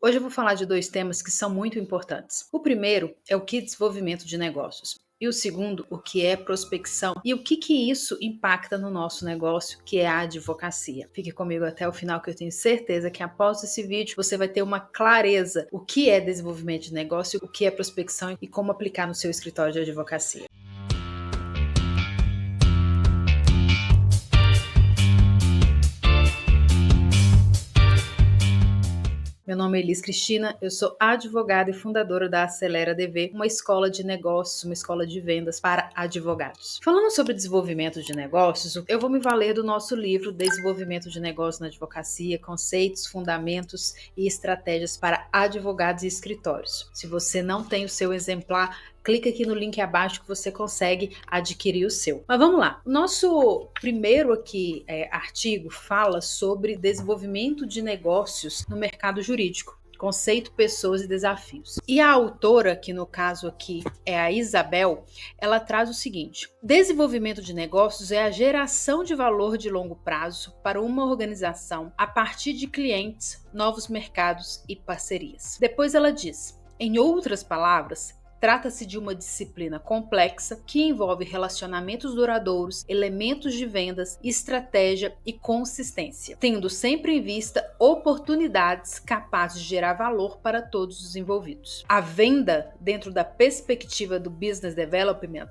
Hoje eu vou falar de dois temas que são muito importantes. O primeiro é o que é desenvolvimento de negócios. E o segundo, o que é prospecção e o que isso impacta no nosso negócio, que é a advocacia. Fique comigo até o final, que eu tenho certeza que após esse vídeo você vai ter uma clareza o que é desenvolvimento de negócio, o que é prospecção e como aplicar no seu escritório de advocacia. Meu nome é Elis Cristina, eu sou advogada e fundadora da Acelera DV, uma escola de negócios, uma escola de vendas para advogados. Falando sobre desenvolvimento de negócios, eu vou me valer do nosso livro Desenvolvimento de Negócios na Advocacia, Conceitos, Fundamentos e Estratégias para Advogados e Escritórios. Se você não tem o seu exemplar, clica aqui no link abaixo que você consegue adquirir o seu. Mas vamos lá. O nosso primeiro artigo fala sobre desenvolvimento de negócios no mercado jurídico. Conceito, pessoas e desafios. E a autora, que no caso aqui é a Isabel, ela traz o seguinte: desenvolvimento de negócios é a geração de valor de longo prazo para uma organização a partir de clientes, novos mercados e parcerias. Depois ela diz, em outras palavras, trata-se de uma disciplina complexa que envolve relacionamentos duradouros, elementos de vendas, estratégia e consistência, tendo sempre em vista oportunidades capazes de gerar valor para todos os envolvidos. A venda, dentro da perspectiva do Business Development,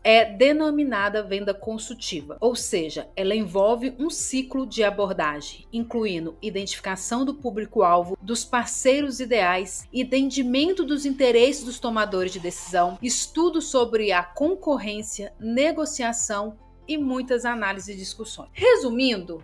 é denominada venda consultiva, ou seja, ela envolve um ciclo de abordagem, incluindo identificação do público-alvo, dos parceiros ideais, entendimento dos interesses dos tomadores de decisão, estudo sobre a concorrência, negociação e muitas análises e discussões. Resumindo,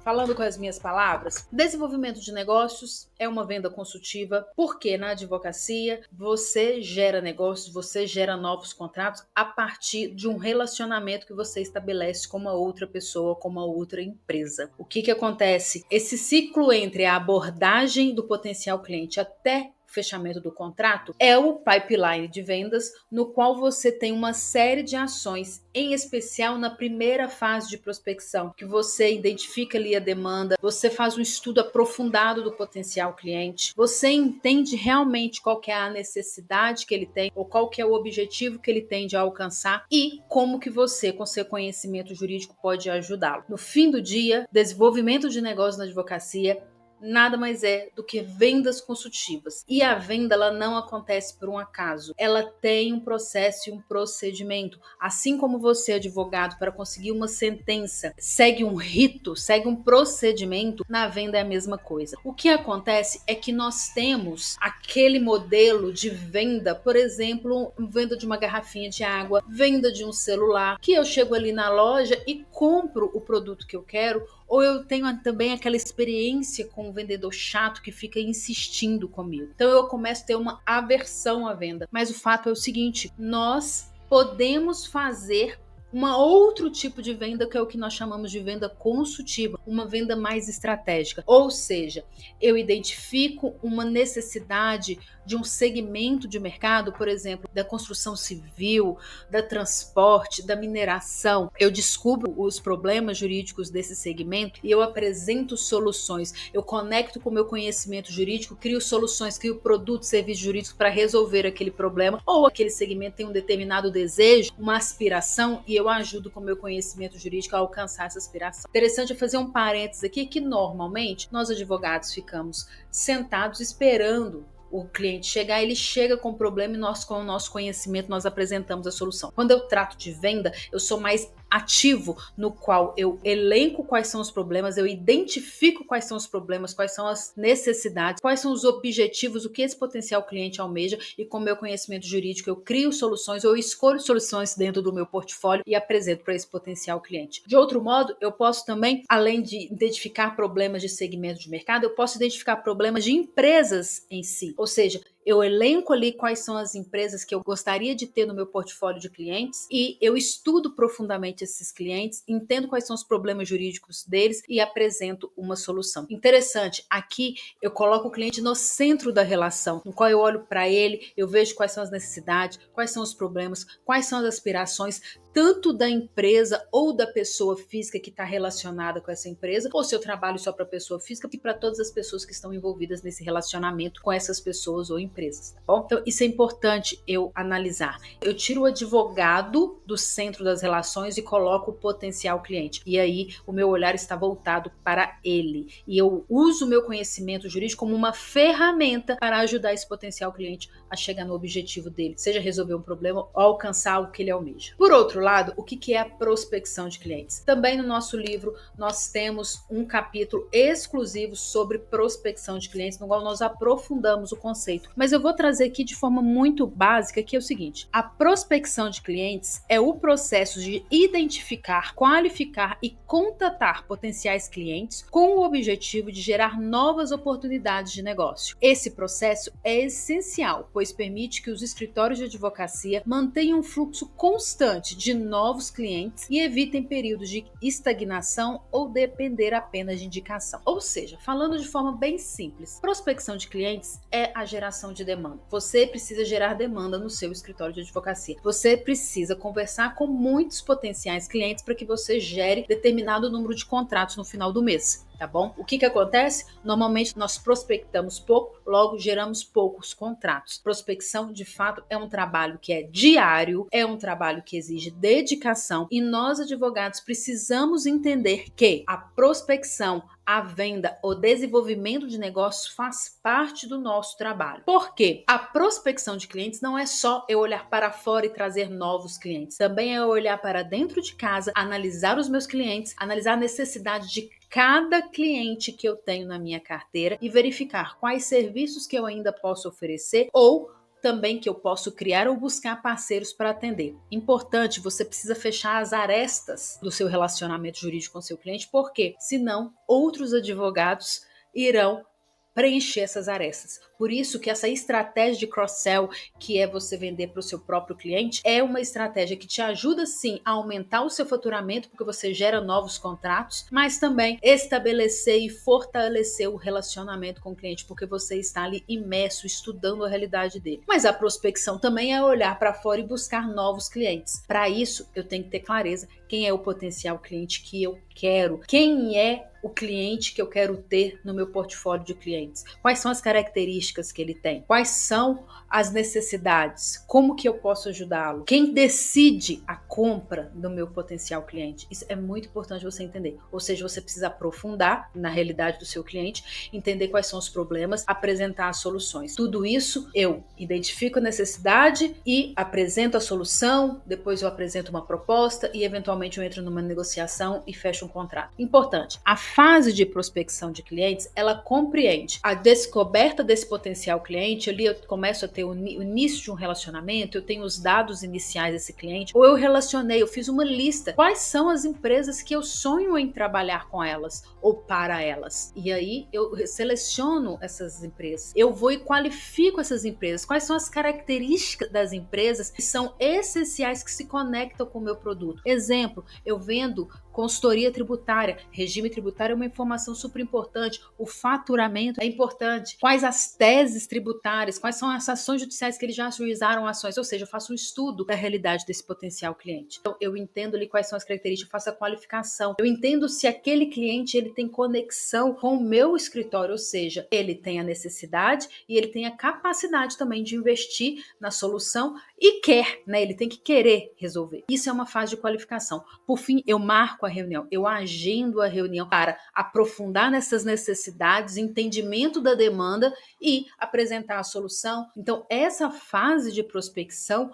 falando com as minhas palavras, desenvolvimento de negócios é uma venda consultiva, porque na advocacia você gera negócios, você gera novos contratos a partir de um relacionamento que você estabelece com uma outra pessoa, com uma outra empresa. O que acontece? Esse ciclo entre a abordagem do potencial cliente até fechamento do contrato é o pipeline de vendas, no qual você tem uma série de ações, em especial na primeira fase de prospecção, que você identifica ali a demanda, você faz um estudo aprofundado do potencial cliente, você entende realmente qual que é a necessidade que ele tem ou qual que é o objetivo que ele tem de alcançar e como que você, com seu conhecimento jurídico, pode ajudá-lo. No fim do dia, desenvolvimento de negócios na advocacia nada mais é do que vendas consultivas. E a venda, ela não acontece por um acaso. Ela tem um processo e um procedimento. Assim como você, advogado, para conseguir uma sentença, segue um rito, segue um procedimento, na venda é a mesma coisa. O que acontece é que nós temos aquele modelo de venda, por exemplo, venda de uma garrafinha de água, venda de um celular, que eu chego ali na loja e compro o produto que eu quero, ou eu tenho também aquela experiência com o vendedor chato que fica insistindo comigo. Então eu começo a ter uma aversão à venda. Mas o fato é o seguinte, nós podemos fazer outro tipo de venda, que é o que nós chamamos de venda consultiva, uma venda mais estratégica. Ou seja, eu identifico uma necessidade de um segmento de mercado, por exemplo, da construção civil, da transporte, da mineração. Eu descubro os problemas jurídicos desse segmento e eu apresento soluções. Eu conecto com o meu conhecimento jurídico, crio soluções, crio produtos, serviços jurídicos para resolver aquele problema, ou aquele segmento tem um determinado desejo, uma aspiração, e eu ajudo com o meu conhecimento jurídico a alcançar essa aspiração. Interessante fazer um parênteses aqui, que normalmente nós advogados ficamos sentados esperando o cliente chegar, ele chega com o problema e nós, com o nosso conhecimento, nós apresentamos a solução. Quando eu trato de venda, eu sou mais ativo, no qual eu elenco quais são os problemas, eu identifico quais são os problemas, quais são as necessidades, quais são os objetivos, o que esse potencial cliente almeja, e com o meu conhecimento jurídico eu crio soluções, eu escolho soluções dentro do meu portfólio e apresento para esse potencial cliente. De outro modo, eu posso também, além de identificar problemas de segmento de mercado, eu posso identificar problemas de empresas em si. Ou seja, eu elenco ali quais são as empresas que eu gostaria de ter no meu portfólio de clientes e eu estudo profundamente esses clientes, entendo quais são os problemas jurídicos deles e apresento uma solução. Interessante, aqui eu coloco o cliente no centro da relação, no qual eu olho para ele, eu vejo quais são as necessidades, quais são os problemas, quais são as aspirações, tanto da empresa ou da pessoa física que está relacionada com essa empresa, ou se eu trabalho só para a pessoa física, e para todas as pessoas que estão envolvidas nesse relacionamento com essas pessoas ou empresas, tá bom? Então, isso é importante eu analisar. Eu tiro o advogado do centro das relações e coloco o potencial cliente. E aí, o meu olhar está voltado para ele. E eu uso o meu conhecimento jurídico como uma ferramenta para ajudar esse potencial cliente a chegar no objetivo dele, seja resolver um problema ou alcançar algo que ele almeja. Por outro lado, o que é a prospecção de clientes? Também no nosso livro nós temos um capítulo exclusivo sobre prospecção de clientes, no qual nós aprofundamos o conceito. Mas eu vou trazer aqui de forma muito básica, que é o seguinte: a prospecção de clientes é o processo de identificar, qualificar e contatar potenciais clientes com o objetivo de gerar novas oportunidades de negócio. Esse processo é essencial, pois permite que os escritórios de advocacia mantenham um fluxo constante de novos clientes e evitem períodos de estagnação ou depender apenas de indicação. Ou seja, falando de forma bem simples, prospecção de clientes é a geração de demanda. Você precisa gerar demanda no seu escritório de advocacia. Você precisa conversar com muitos potenciais clientes para que você gere determinado número de contratos no final do mês. Tá bom? O que acontece? Normalmente nós prospectamos pouco, logo geramos poucos contratos. Prospecção, de fato, é um trabalho que é diário, é um trabalho que exige dedicação e nós, advogados, precisamos entender que a prospecção, a venda, o desenvolvimento de negócios faz parte do nosso trabalho. Por quê? A prospecção de clientes não é só eu olhar para fora e trazer novos clientes. Também é eu olhar para dentro de casa, analisar os meus clientes, analisar a necessidade de cada cliente que eu tenho na minha carteira e verificar quais serviços que eu ainda posso oferecer ou também que eu posso criar ou buscar parceiros para atender. Importante, você precisa fechar as arestas do seu relacionamento jurídico com seu cliente, porque senão outros advogados irão preencher essas arestas. Por isso que essa estratégia de cross-sell, que é você vender para o seu próprio cliente, é uma estratégia que te ajuda sim a aumentar o seu faturamento, porque você gera novos contratos, mas também estabelecer e fortalecer o relacionamento com o cliente, porque você está ali imerso, estudando a realidade dele. Mas a prospecção também é olhar para fora e buscar novos clientes. Para isso, eu tenho que ter clareza quem é o potencial cliente que eu quero, quem é o cliente que eu quero ter no meu portfólio de clientes, quais são as características que ele tem, quais são as necessidades, como que eu posso ajudá-lo, quem decide a compra do meu potencial cliente. Isso é muito importante você entender, ou seja, você precisa aprofundar na realidade do seu cliente, entender quais são os problemas, apresentar as soluções. Tudo isso eu identifico a necessidade e apresento a solução, depois eu apresento uma proposta e eventualmente eu entro numa negociação e fecho um contrato. Importante, a fase de prospecção de clientes, ela compreende a descoberta desse potencial cliente. Ali eu começo a ter o início de um relacionamento, eu tenho os dados iniciais desse cliente, ou eu relacionei, eu fiz uma lista. Quais são as empresas que eu sonho em trabalhar com elas ou para elas? E aí eu seleciono essas empresas. Eu vou e qualifico essas empresas. Quais são as características das empresas que são essenciais, que se conectam com o meu produto? Exemplo, eu vendo consultoria tributária. Regime tributário é uma informação super importante. O faturamento é importante. Quais as teses tributárias? Quais são as ações judiciais que eles já ajuizaram ações? Ou seja, eu faço um estudo da realidade desse potencial cliente. Então, eu entendo ali quais são as características, eu faço a qualificação. Eu entendo se aquele cliente ele tem conexão com o meu escritório, ou seja, ele tem a necessidade e ele tem a capacidade também de investir na solução e quer, né? Ele tem que querer resolver. Isso é uma fase de qualificação. Por fim, eu marco a reunião, eu agendo a reunião para aprofundar nessas necessidades, entendimento da demanda e apresentar a solução. Então, essa fase de prospecção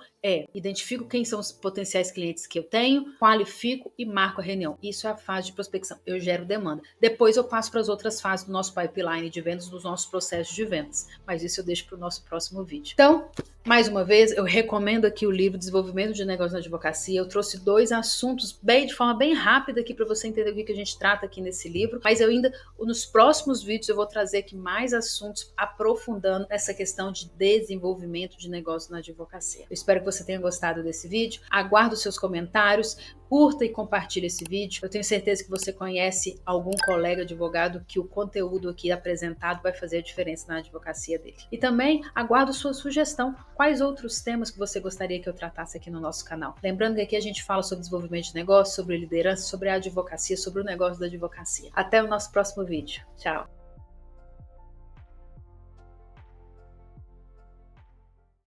identifico quem são os potenciais clientes que eu tenho, qualifico e marco a reunião. Isso é a fase de prospecção. Eu gero demanda. Depois eu passo para as outras fases do nosso pipeline de vendas, dos nossos processos de vendas. Mas isso eu deixo para o nosso próximo vídeo. Então, mais uma vez, eu recomendo aqui o livro Desenvolvimento de Negócios na Advocacia. Eu trouxe 2 assuntos de forma bem rápida aqui para você entender o que a gente trata aqui nesse livro, mas eu ainda, nos próximos vídeos, eu vou trazer aqui mais assuntos aprofundando nessa questão de desenvolvimento de negócios na advocacia. Eu espero que você tenha gostado desse vídeo. Aguardo os seus comentários. Curta e compartilhe esse vídeo. Eu tenho certeza que você conhece algum colega advogado que o conteúdo aqui apresentado vai fazer a diferença na advocacia dele. E também aguardo sua sugestão. Quais outros temas que você gostaria que eu tratasse aqui no nosso canal? Lembrando que aqui a gente fala sobre desenvolvimento de negócio, sobre liderança, sobre a advocacia, sobre o negócio da advocacia. Até o nosso próximo vídeo. Tchau!